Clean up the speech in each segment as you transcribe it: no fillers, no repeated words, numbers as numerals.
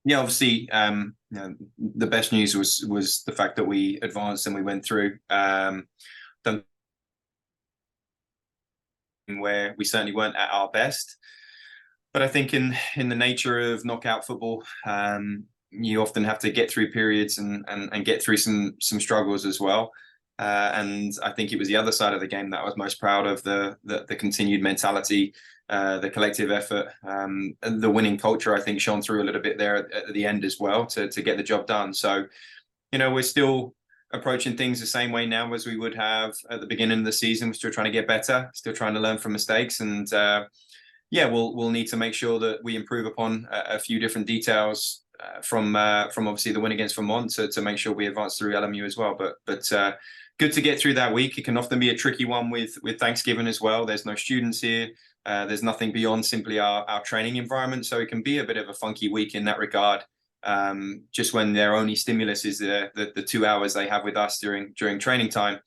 Yeah, obviously, the best news was the fact that we advanced and we went through. Where we certainly weren't at our best, but I think in the nature of knockout football, you often have to get through periods and get through some struggles as well. And I think it was the other side of the game that I was most proud of, the continued mentality, the collective effort, the winning culture. I think shone through a little bit there at the end as well to get the job done. So, we're still approaching things the same way now as we would have at the beginning of the season. We're still trying to get better, still trying to learn from mistakes, and we'll need to make sure that we improve upon a few different details from obviously the win against Vermont to make sure we advance through LMU as well. But good to get through that week. It can often be a tricky one with Thanksgiving as well. There's no students here. There's nothing beyond simply our training environment, so it can be a bit of a funky week in that regard. Just when their only stimulus is the 2 hours they have with us during training time.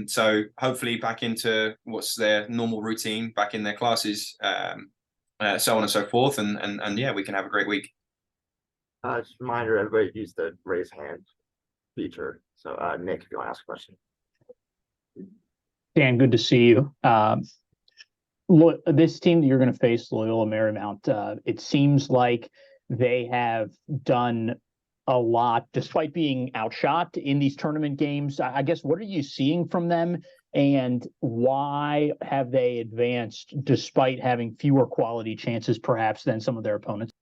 So hopefully back into what's their normal routine, back in their classes, so on and so forth. And yeah, we can have a great week. Just a reminder, everybody use the raise hand feature. So Nick, if you want to ask a question. Dan, good to see you. This team that you're going to face, Loyola Marymount, it seems like they have done a lot despite being outshot in these tournament games. I guess, what are you seeing from them, and why have they advanced despite having fewer quality chances perhaps than some of their opponents?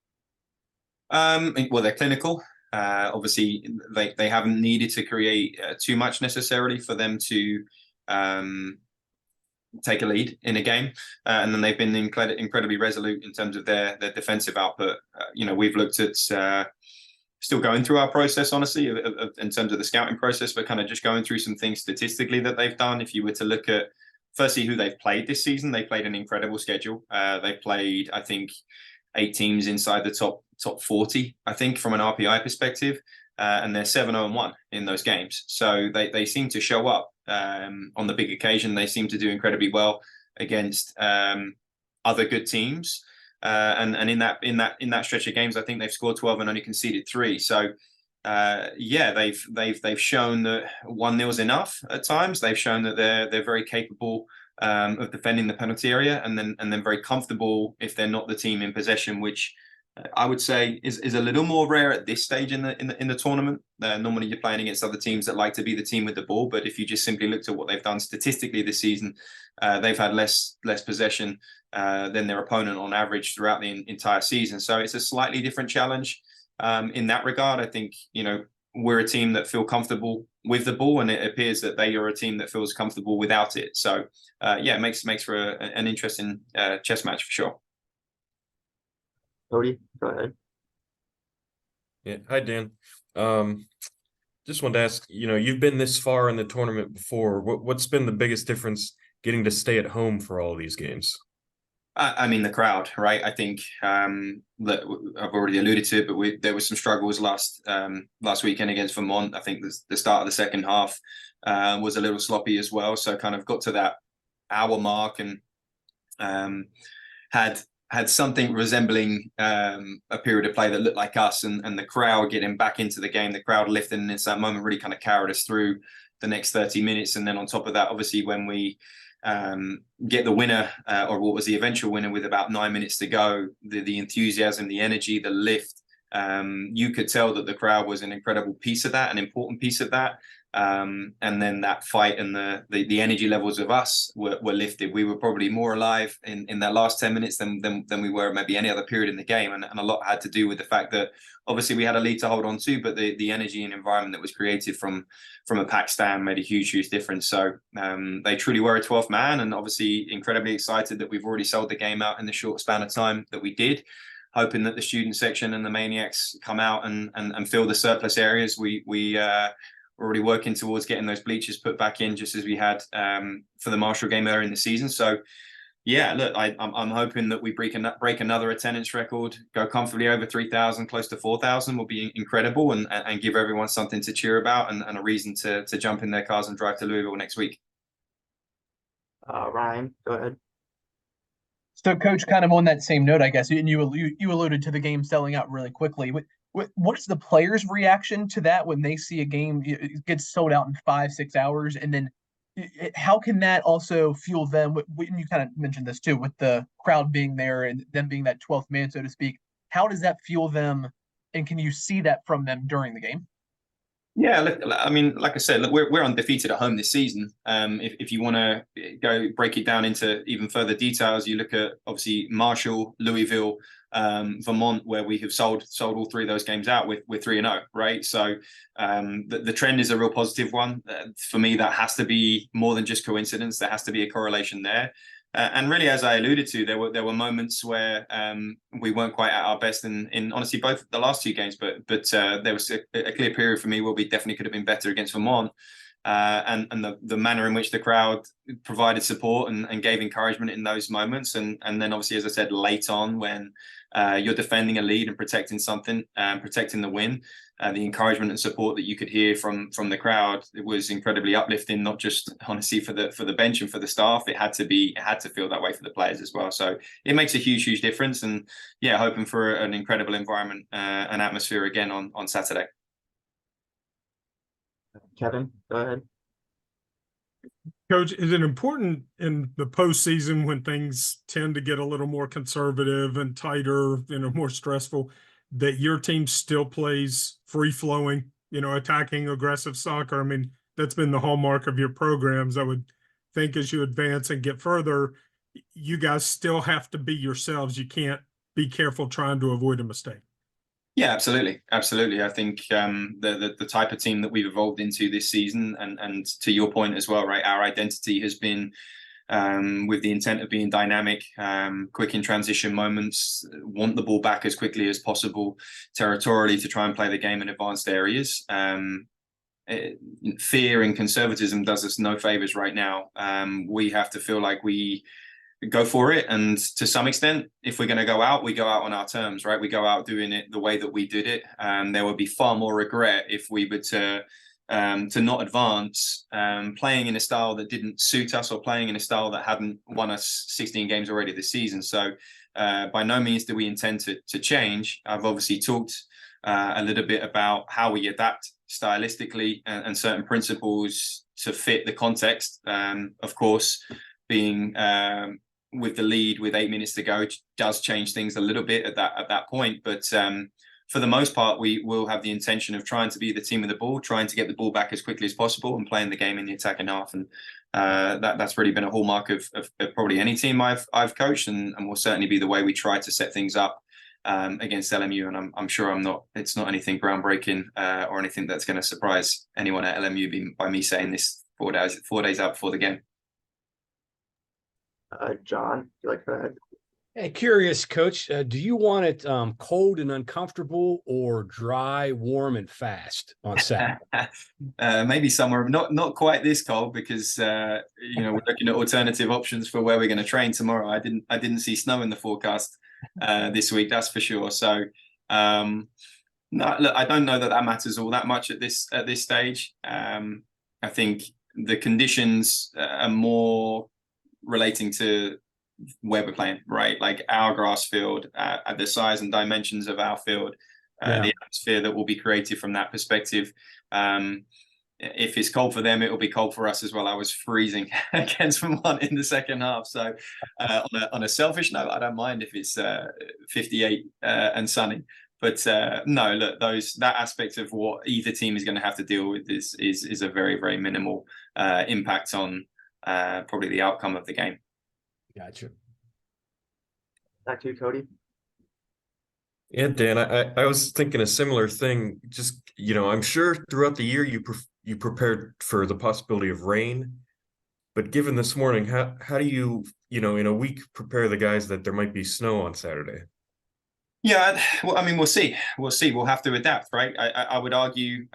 Well, they're clinical. Obviously, they haven't needed to create too much necessarily for them to take a lead in a game, and then they've been incredibly resolute in terms of their defensive output. We've looked at still going through our process, honestly, in terms of the scouting process, but kind of just going through some things statistically that they've done. If you were to look at firstly who they've played this season, they played an incredible schedule. They've played, I think, 8 teams inside the top 40, I think, from an RPI perspective, and they're 7-0-1 in those games. So they seem to show up on the big occasion. They seem to do incredibly well against other good teams, and in that stretch of games, I think they've scored 12 and only conceded 3. So they've shown that 1-0 is enough at times. They've shown that they're very capable of defending the penalty area, and then very comfortable if they're not the team in possession, which I would say is a little more rare at this stage in the tournament. Normally you're playing against other teams that like to be the team with the ball, but if you just simply looked at what they've done statistically this season, they've had less possession than their opponent on average throughout the entire season. So it's a slightly different challenge in that regard. I think we're a team that feel comfortable with the ball, and it appears that they are a team that feels comfortable without it. So it makes for an interesting chess match for sure. Cody, go ahead. Yeah, hi Dan. Just wanted to ask, you've been this far in the tournament before. What's been the biggest difference getting to stay at home for all these games? I mean, the crowd, right? I think that I've already alluded to it, but there were some struggles last weekend against Vermont. I think the start of the second half was a little sloppy as well. So kind of got to that hour mark and had something resembling a period of play that looked like us, and the crowd getting back into the game, the crowd lifting, and it's that moment really kind of carried us through the next 30 minutes. And then on top of that, obviously, when we get the winner, or what was the eventual winner, with about 9 minutes to go, the enthusiasm, the energy, the lift, you could tell that the crowd was an incredible piece of that, an important piece of that. And then that fight and the energy levels of us were lifted. We were probably more alive in that last 10 minutes than we were maybe any other period in the game, and a lot had to do with the fact that obviously we had a lead to hold on to, but the energy and environment that was created from a packed stand made a huge difference. So they truly were a 12th man, and obviously incredibly excited that we've already sold the game out in the short span of time that we did, hoping that the student section and the maniacs come out and fill the surplus areas. We're already working towards getting those bleachers put back in, just as we had for the Marshall game earlier in the season. So yeah, look, I'm hoping that we break another attendance record, go comfortably over 3,000, close to 4,000 will be incredible, and give everyone something to cheer about and a reason to jump in their cars and drive to Louisville next week. Ryan, go ahead. So, Coach, kind of on that same note, I guess, and you alluded to the game selling out really quickly. What is the players' reaction to that when they see a game it gets sold out in 5-6 hours, and then how can that also fuel them? When you kind of mentioned this too, with the crowd being there and them being that 12th man, so to speak. How does that fuel them, and can you see that from them during the game? Yeah, look, I mean, like I said, look, we're undefeated at home this season. If you want to go break it down into even further details, you look at obviously Marshall, Louisville, Vermont, where we have sold all three of those games out. We're 3-0, right? So the trend is a real positive one. For me, that has to be more than just coincidence. There has to be a correlation there. And really, as I alluded to, there were moments where we weren't quite at our best in honestly both the last two games, but there was a clear period for me where we definitely could have been better against Vermont. And the manner in which the crowd provided support and gave encouragement in those moments, and then obviously, as I said, late on when you're defending a lead and protecting something, protecting the win, the encouragement and support that you could hear from the crowd, it was incredibly uplifting. Not just honestly for the bench and for the staff, it had to feel that way for the players as well. So it makes a huge difference, and yeah, hoping for an incredible environment, and atmosphere again on Saturday. Kevin, go ahead. Coach, is it important in the postseason when things tend to get a little more conservative and tighter, more stressful, that your team still plays free-flowing, attacking, aggressive soccer? I mean, that's been the hallmark of your programs. I would think as you advance and get further, you guys still have to be yourselves. You can't be careful trying to avoid a mistake. Yeah, absolutely. I think the type of team that we've evolved into this season, and to your point as well, right? Our identity has been with the intent of being dynamic, quick in transition moments, want the ball back as quickly as possible, territorially to try and play the game in advanced areas. Fear and conservatism does us no favors right now. We have to feel like we go for it, and to some extent, if we're going to go out, we go out on our terms, right? We go out doing it the way that we did it. There would be far more regret if we were to not advance, playing in a style that didn't suit us, or playing in a style that hadn't won us 16 games already this season. So by no means do we intend to change. I've obviously talked a little bit about how we adapt stylistically and certain principles to fit the context. Of course, being with the lead with 8 minutes to go does change things a little bit at that point, but for the most part, we will have the intention of trying to be the team with the ball, trying to get the ball back as quickly as possible, and playing the game in the attacking half. And that's really been a hallmark of probably any team I've coached, and will certainly be the way we try to set things up against LMU. And I'm sure it's not anything groundbreaking or anything that's going to surprise anyone at LMU by me saying this 4 days out before the game. John, you like to go ahead? Hey, curious, Coach, do you want it cold and uncomfortable, or dry, warm, and fast on Saturday? Maybe somewhere not quite this cold, because we're looking at alternative options for where we're going to train tomorrow. I didn't see snow in the forecast this week, that's for sure. So no, look, I don't know that matters all that much at this stage. I think the conditions are more relating to where we're playing, right? Like our grass field, at the size and dimensions of our field, the atmosphere that will be created from that perspective. If it's cold for them, it will be cold for us as well. I was freezing against Vermont in the second half. So on a selfish note, I don't mind if it's 58 and sunny. But no, look, that aspect of what either team is going to have to deal with is a very, very minimal impact on probably the outcome of the game. Gotcha. Back to you, Cody. Yeah, Dan, I was thinking a similar thing. Just, I'm sure throughout the year you prepared for the possibility of rain, but given this morning, how do you, in a week, prepare the guys that there might be snow on Saturday? Yeah, well, I mean, we'll see. We'll have to adapt, right? I would argue,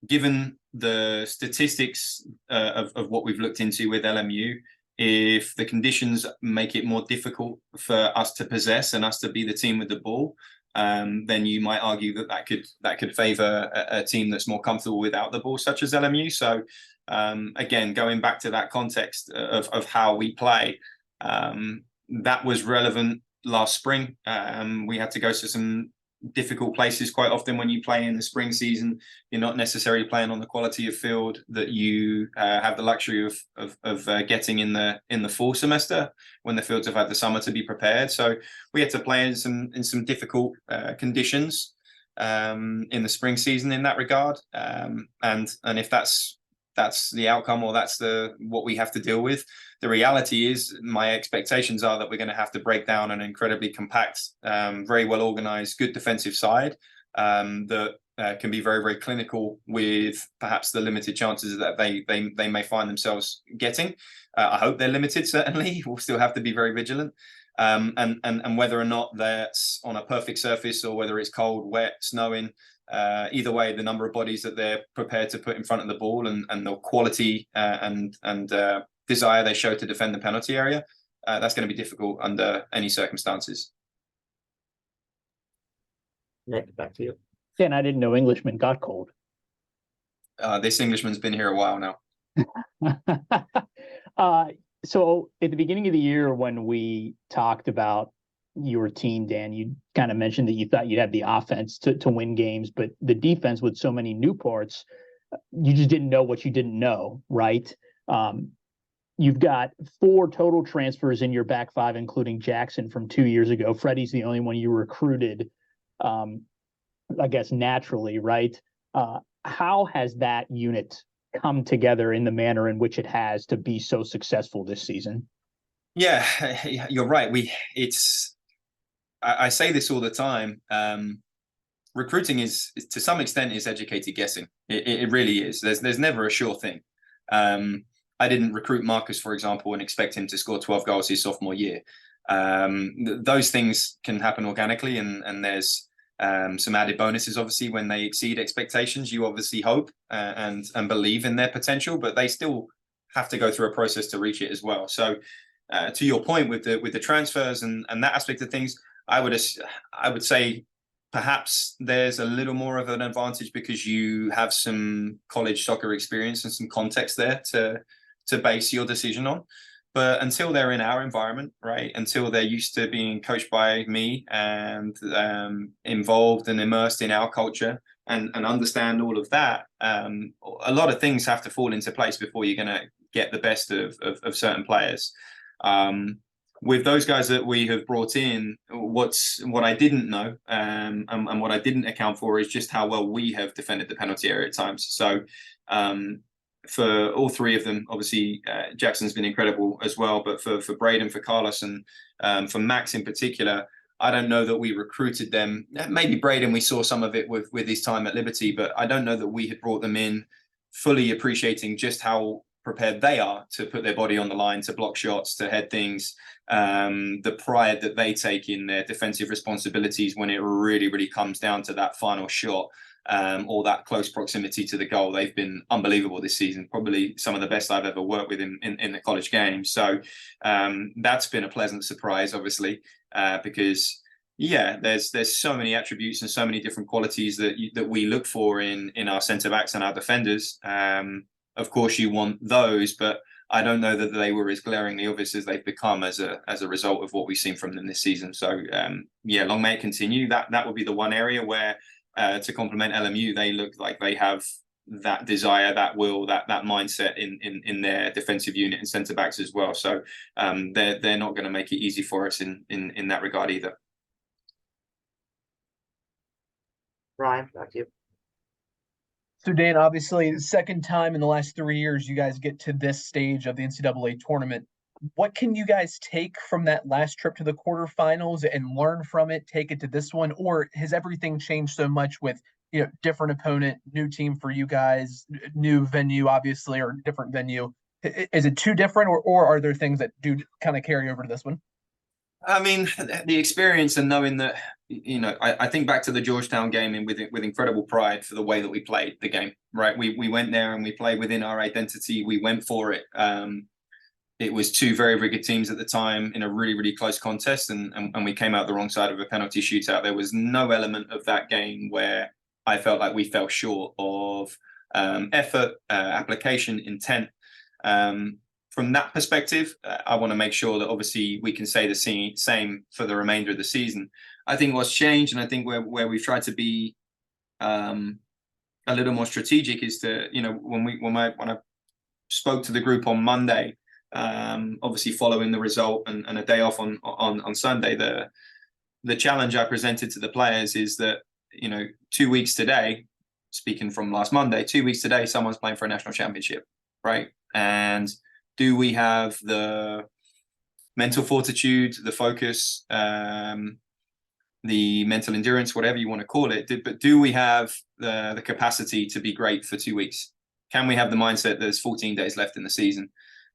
given the statistics of what we've looked into with LMU, if the conditions make it more difficult for us to possess and us to be the team with the ball, then you might argue that could favor a team that's more comfortable without the ball, such as LMU. So again, going back to that context of how we play, that was relevant last spring. We had to go to some difficult places quite often when you play in the spring season. You're not necessarily playing on the quality of field that you have the luxury of getting in the fall semester when the fields have had the summer to be prepared. So we had to play in some difficult conditions in the spring season in that regard. And if that's the outcome, or that's what we have to deal with. The reality is, my expectations are that we're going to have to break down an incredibly compact, very well organized, good defensive side that can be very, very clinical with perhaps the limited chances that they may find themselves getting. I hope they're limited, certainly. We'll still have to be very vigilant. And whether or not that's on a perfect surface or whether it's cold, wet, snowing, either way, the number of bodies that they're prepared to put in front of the ball and the quality and desire they show to defend the penalty area, that's going to be difficult under any circumstances. Nick, back to you. Yeah, and I didn't know Englishmen got cold. This Englishman's been here a while now. So at the beginning of the year, when we talked about your team, Dan, you kind of mentioned that you thought you'd have the offense to win games, but the defense with so many new parts, you just didn't know what you didn't know, right? You've got 4 total transfers in your back 5, including Jackson from 2 years ago. Freddie's the only one you recruited, I guess, naturally, right? How has that unit come together in the manner in which it has to be so successful this season? Yeah, you're right. I say this all the time. Recruiting is to some extent is educated guessing. It really is. There's never a sure thing. I didn't recruit Marcus, for example, and expect him to score 12 goals his sophomore year. Those things can happen organically, and there's some added bonuses, obviously, when they exceed expectations. You obviously hope and believe in their potential, but they still have to go through a process to reach it as well. So to your point with the transfers and that aspect of things, I would say perhaps there's a little more of an advantage because you have some college soccer experience and some context there to base your decision on. But until they're in our environment, right, until they're used to being coached by me and involved and immersed in our culture and understand all of that, a lot of things have to fall into place before you're going to get the best of certain players. With those guys that we have brought in, what I didn't know and what I didn't account for is just how well we have defended the penalty area at times. So for all 3 of them, obviously Jackson's been incredible as well, but for Braden, for Carlos, and for Max in particular, I don't know that we recruited them. Maybe Braden, we saw some of it with his time at Liberty, but I don't know that we had brought them in fully appreciating just how prepared they are to put their body on the line, to block shots, to head things, the pride that they take in their defensive responsibilities when it really, really comes down to that final shot. Or that close proximity to the goal. They've been unbelievable this season, probably some of the best I've ever worked with in the college game. So that's been a pleasant surprise, obviously, because there's so many attributes and so many different qualities that we look for in our centre backs and our defenders. Of course, you want those, but I don't know that they were as glaringly obvious as they've become as a result of what we've seen from them this season. So long may it continue. That would be the one area where, to complement LMU, they look like they have that desire, that will, that mindset in their defensive unit and centre backs as well. So they're not going to make it easy for us in that regard either. Ryan, back to you. So Dan, obviously, the second time in the last 3 years you guys get to this stage of the NCAA tournament. What can you guys take from that last trip to the quarterfinals and learn from it, take it to this one? Or has everything changed so much with, different opponent, new team for you guys, new venue, obviously, or different venue? Is it too different, or are there things that do kind of carry over to this one? I mean, the experience and knowing that, I think back to the Georgetown game with incredible pride for the way that we played the game, right? We went there and we played within our identity. We went for it. It was 2 very, very good teams at the time in a really, really close contest, and we came out the wrong side of a penalty shootout. There was no element of that game where I felt like we fell short of effort, application, intent. from that perspective, I want to make sure that obviously we can say the same for the remainder of the season. I think what's changed, and I think where we've tried to be a little more strategic, is to, you know, when I spoke to the group on Monday, obviously following the result and a day off on Sunday, the challenge I presented to the players is that, you know, 2 weeks today, speaking from last Monday, 2 weeks today, someone's playing for a national championship, right? And do we have the mental fortitude, the focus, the mental endurance, whatever you want to call it, but do we have the capacity to be great for 2 weeks? Can we have the mindset there's 14 days left in the season,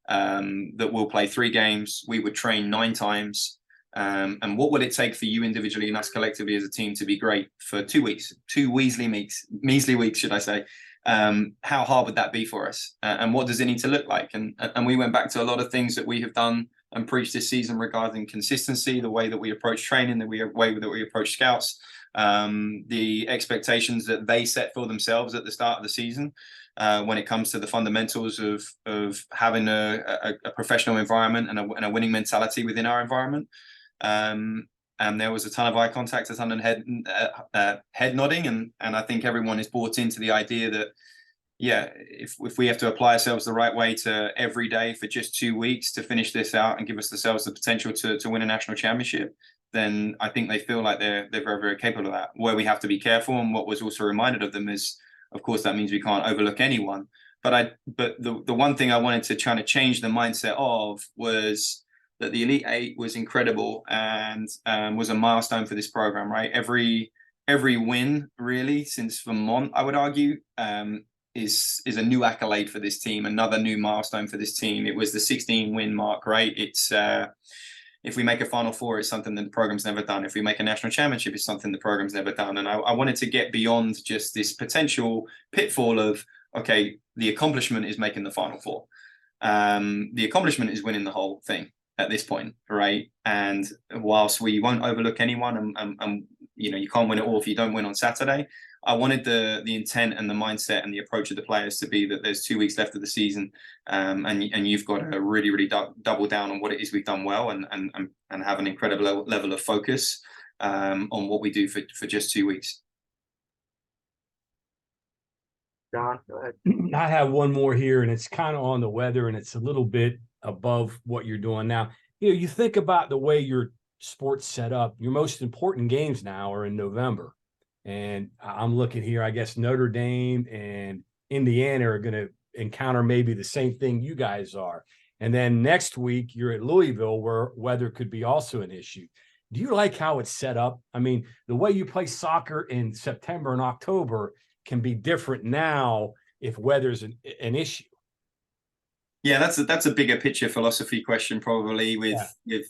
that we'll play 3 games, we would train 9 times, and what would it take for you individually and us collectively as a team to be great for 2 weeks, 2 measly weeks, should I say? How hard would that be for us? And what does it need to look like? And we went back to a lot of things that we have done and preached this season regarding consistency, the way that we approach training, the way that we approach scouts, the expectations that they set for themselves at the start of the season, when it comes to the fundamentals of having a professional environment and a winning mentality within our environment. And there was a ton of eye contact, a ton of head nodding, and I think everyone is bought into the idea that, yeah, if we have to apply ourselves the right way to every day for just 2 weeks to finish this out and give ourselves the potential to win a national championship, then I think they feel like they're very, very capable of that. Where we have to be careful, and what was also reminded of them, is, of course, that means we can't overlook anyone. But the one thing I wanted to try to change the mindset of was that the Elite Eight was incredible and was a milestone for this program, right? Every win, really, since Vermont, I would argue, is a new accolade for this team, another new milestone for this team. It was the 16 win mark, right? It's if we make a Final Four, it's something that the program's never done. If we make a national championship, it's something the program's never done. And I wanted to get beyond just this potential pitfall of, okay, the accomplishment is making the Final Four. The accomplishment is winning the whole thing at this point, right? And whilst we won't overlook anyone, and you know, you can't win it all if you don't win on Saturday, I wanted the intent and the mindset and the approach of the players to be that there's 2 weeks left of the season, and you've got to really double down on what it is we've done well, and have an incredible level of focus on what we do for just 2 weeks. John, go ahead. I have one more here, and it's kind of on the weather, and it's a little bit above what you're doing now. You know, you think about the way your sport's set up. Your most important games now are in November. And I'm looking here, I guess Notre Dame and Indiana are going to encounter maybe the same thing you guys are. And then next week, you're at Louisville, where weather could be also an issue. Do you like how it's set up? I mean, the way you play soccer in September and October can be different now if weather's an issue. Yeah, that's a bigger picture philosophy question, probably, with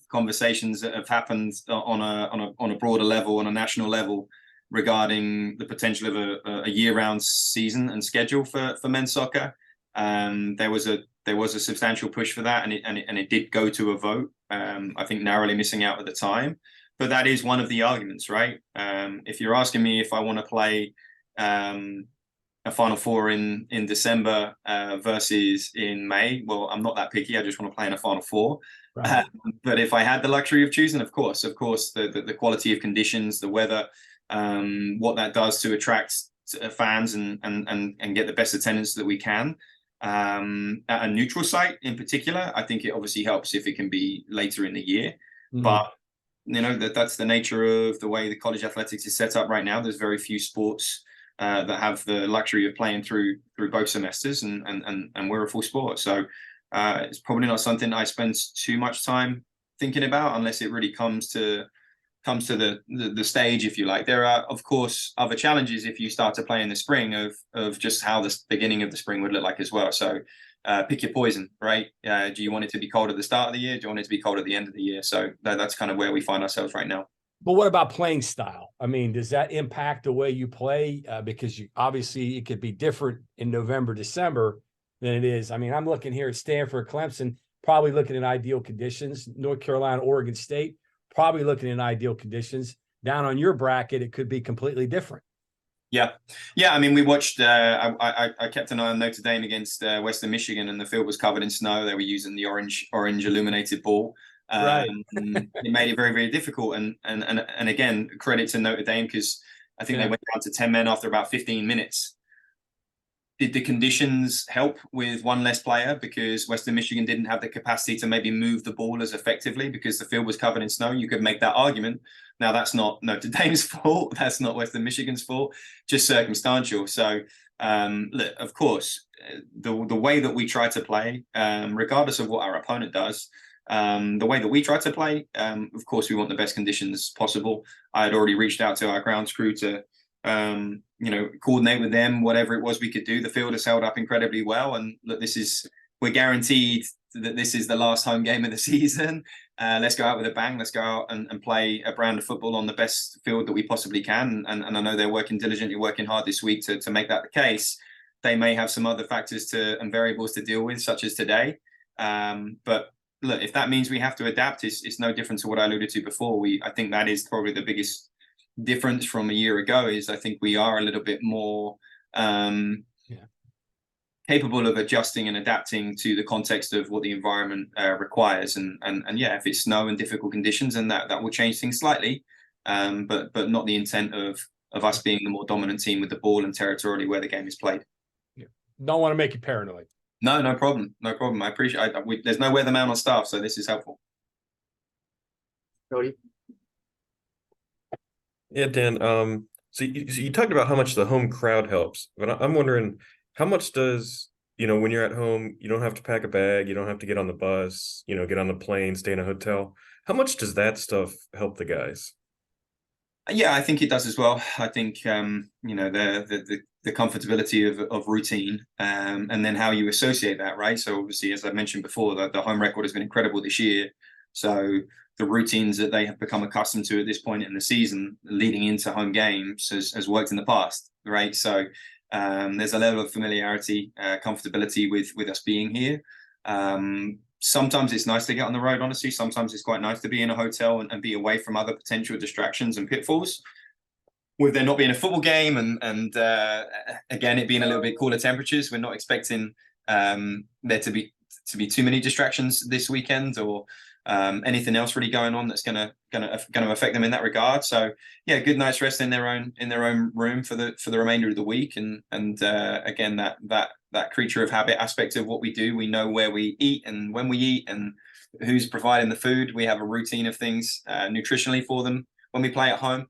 conversations that have happened on a broader level, on a national level, regarding the potential of a year-round season and schedule for men's soccer. There was a substantial push for that, and it did go to a vote. I think narrowly missing out at the time, but that is one of the arguments, right? If you're asking me if I want to play a Final Four in December versus in May, well, I'm not that picky. I just want to play in a Final Four. Right. But if I had the luxury of choosing, of course, the quality of conditions, the weather, what that does to attract fans and get the best attendance that we can at a neutral site in particular. I think it obviously helps if it can be later in the year. Mm-hmm. But you know, that's the nature of the way the college athletics is set up right now. There's very few sports that have the luxury of playing through both semesters, and we're a full sport. So it's probably not something I spend too much time thinking about, unless it really comes to the stage, if you like. There are, of course, other challenges if you start to play in the spring of just how the beginning of the spring would look like as well. So pick your poison, right? Do you want it to be cold at the start of the year? Do you want it to be cold at the end of the year? So that's kind of where we find ourselves right now. But what about playing style? I mean, does that impact the way you play? Because obviously it could be different in November, December than it is. I mean, I'm looking here at Stanford, Clemson, probably looking at ideal conditions. North Carolina, Oregon State, probably looking in ideal conditions. Down on your bracket, it could be completely different. Yeah. I mean, we watched. I kept an eye on Notre Dame against Western Michigan, and the field was covered in snow. They were using the orange illuminated ball. Right. It made it very, very difficult. And again, credit to Notre Dame, because I think they went down to 10 men after about 15 minutes. Did the conditions help with one less player because Western Michigan didn't have the capacity to maybe move the ball as effectively because the field was covered in snow? You could make that argument. Now, that's not Notre Dame's fault. That's not Western Michigan's fault, just circumstantial. So, look, of course, the way that we try to play, regardless of what our opponent does, the way that we try to play, of course, we want the best conditions possible. I had already reached out to our grounds crew to coordinate with them, whatever it was we could do. The field has held up incredibly well, and look, we're guaranteed that this is the last home game of the season. Let's go out with a bang. Let's go out and play a brand of football on the best field that we possibly can. And I know they're working diligently, working hard this week to make that the case. They may have some other factors and variables to deal with, such as today. But look, if that means we have to adapt, it's no different to what I alluded to before. I think that is probably the biggest difference from a year ago. Is I think we are a little bit more capable of adjusting and adapting to the context of what the environment requires. And yeah, if it's snow and difficult conditions, and that will change things slightly, but not the intent of us being the more dominant team with the ball and territorially where the game is played. Don't want to make you paranoid. No problem. I appreciate. There's no weatherman on staff, so this is helpful. Cody? Yeah, Dan. So you talked about how much the home crowd helps, but I'm wondering how much does, when you're at home, you don't have to pack a bag, you don't have to get on the bus, get on the plane, stay in a hotel. How much does that stuff help the guys? Yeah, I think it does as well. I think the comfortability of routine, and then how you associate that, right? So obviously, as I mentioned before, the home record has been incredible this year. So the routines that they have become accustomed to at this point in the season, leading into home games, has worked in the past, right? So there's a level of familiarity, comfortability with us being here. Sometimes it's nice to get on the road, honestly. Sometimes it's quite nice to be in a hotel and be away from other potential distractions and pitfalls. With there not being a football game and again, it being a little bit cooler temperatures, we're not expecting there to be too many distractions this weekend, or anything else really going on that's gonna affect them in that regard. So yeah, good night's rest in their own room for the remainder of the week, and again, that creature of habit aspect of what we do. We know where we eat and when we eat and who's providing the food. We have a routine of things nutritionally for them when we play at home.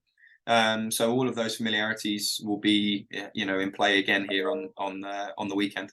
So all of those familiarities will be in play again here on the weekend.